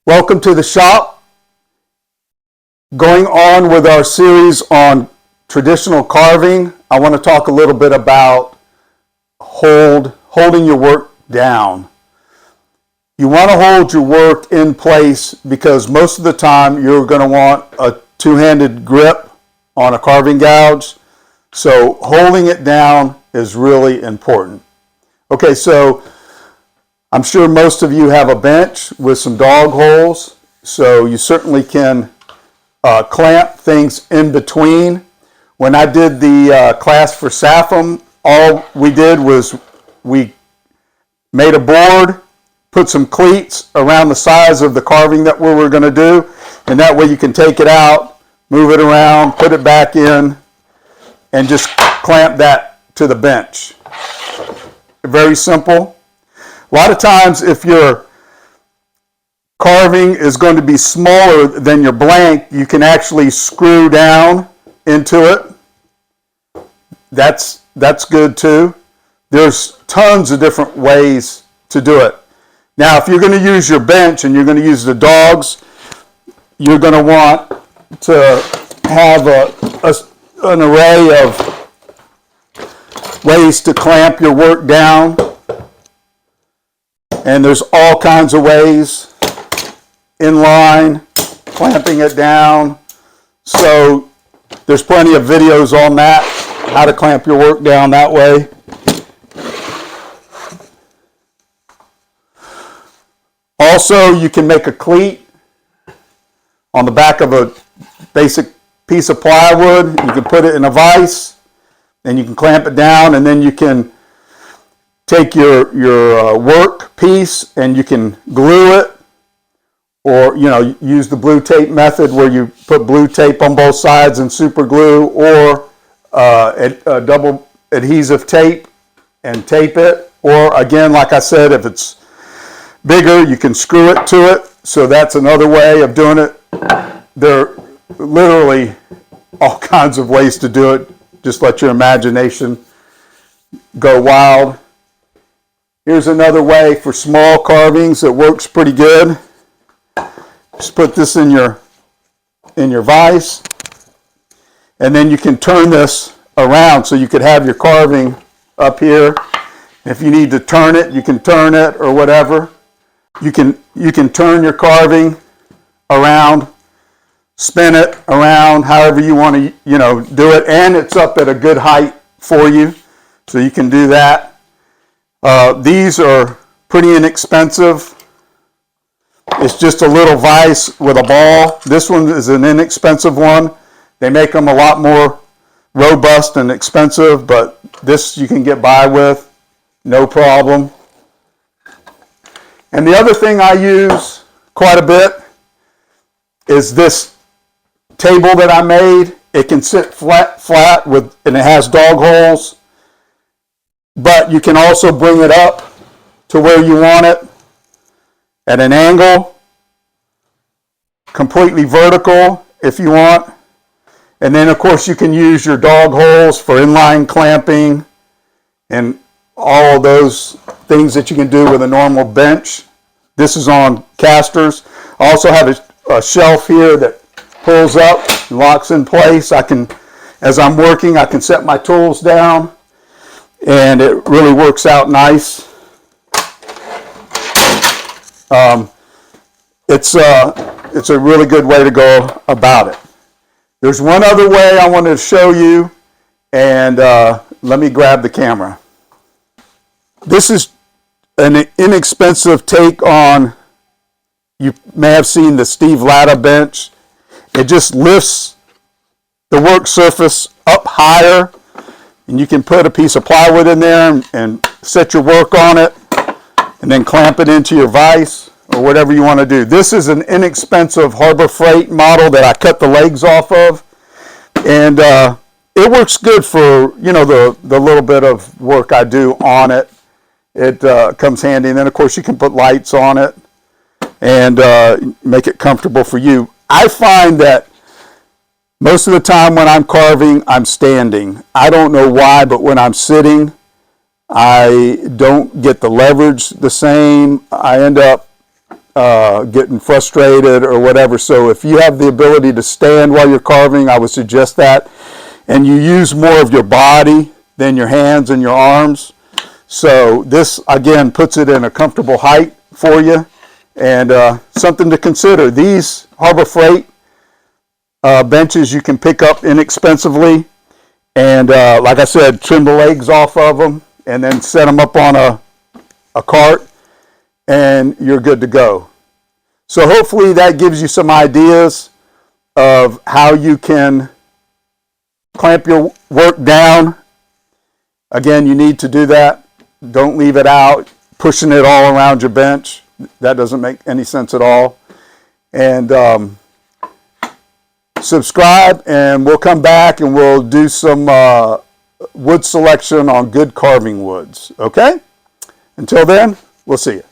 Welcome to the shop. Going on with our series on traditional carving, I want to talk a little bit about holding your work down. You want to hold your work in place because most of the time you're going to want a two-handed grip on a carving gouge. So holding it down is really important. Okay, so I'm sure most of you have a bench with some dog holes, so you certainly can clamp things in between. When I did the class for SAFM, all we did was we made a board, put some cleats around the size of the carving that we were going to do, and that way you can take it out, move it around, put it back in, and just clamp that to the bench. Very simple. A lot of times if your carving is going to be smaller than your blank, you can actually screw down into it. That's good too. There's tons of different ways to do it. Now, if you're going to use your bench and you're going to use the dogs, you're going to want to have an array of ways to clamp your work down. And there's all kinds of ways, inline, clamping it down. So there's plenty of videos on that, how to clamp your work down that way. Also, you can make a cleat on the back of a basic piece of plywood. You can put it in a vise, and you can clamp it down, and then you can take your work piece and you can glue it, or use the blue tape method where you put blue tape on both sides and super glue, or a double adhesive tape and tape it. Or again, like I said, if it's bigger, you can screw it to it. So that's another way of doing it. There are literally all kinds of ways to do it. Just let your imagination go wild. Here's another way for small carvings that works pretty good. Just put this in your vise, and then you can turn this around so you could have your carving up here. If you need to turn it, you can turn it or whatever. You can turn your carving around, spin it around however you want to do it, and it's up at a good height for you, so you can do that. These are pretty inexpensive. It's just a little vise with a ball. This one is an inexpensive one. They make them a lot more robust and expensive, but this you can get by with, no problem. And the other thing I use quite a bit is this table that I made. It can sit flat and it has dog holes. But you can also bring it up to where you want it at an angle, completely vertical if you want. And then of course you can use your dog holes for inline clamping and all of those things that you can do with a normal bench. This is on casters. I also have a shelf here that pulls up and locks in place. As I'm working, I can set my tools down, and it really works out nice. It's a really good way to go about it. There's one other way I wanted to show you, and let me grab the camera. This is an inexpensive take on, you may have seen the Steve Latta bench. It just lifts the work surface up higher, and you can put a piece of plywood in there and set your work on it, and then clamp it into your vise or whatever you want to do. This is an inexpensive Harbor Freight model that I cut the legs off of, and it works good for the little bit of work I do on it. It comes handy, and then of course you can put lights on it and make it comfortable for you. I find that most of the time when I'm carving, I'm standing. I don't know why, but when I'm sitting, I don't get the leverage the same. I end up getting frustrated or whatever. So if you have the ability to stand while you're carving, I would suggest that. And you use more of your body than your hands and your arms. So this, again, puts it in a comfortable height for you, and something to consider. These Harbor Freight benches you can pick up inexpensively, and like I said, trim the legs off of them and then set them up on a cart, and you're good to go. So hopefully that gives you some ideas of how you can clamp your work down. Again, you need to do that. Don't leave it out, pushing it all around your bench. That doesn't make any sense at all. And subscribe, and we'll come back and we'll do some wood selection on good carving woods. Okay? Until then, we'll see you.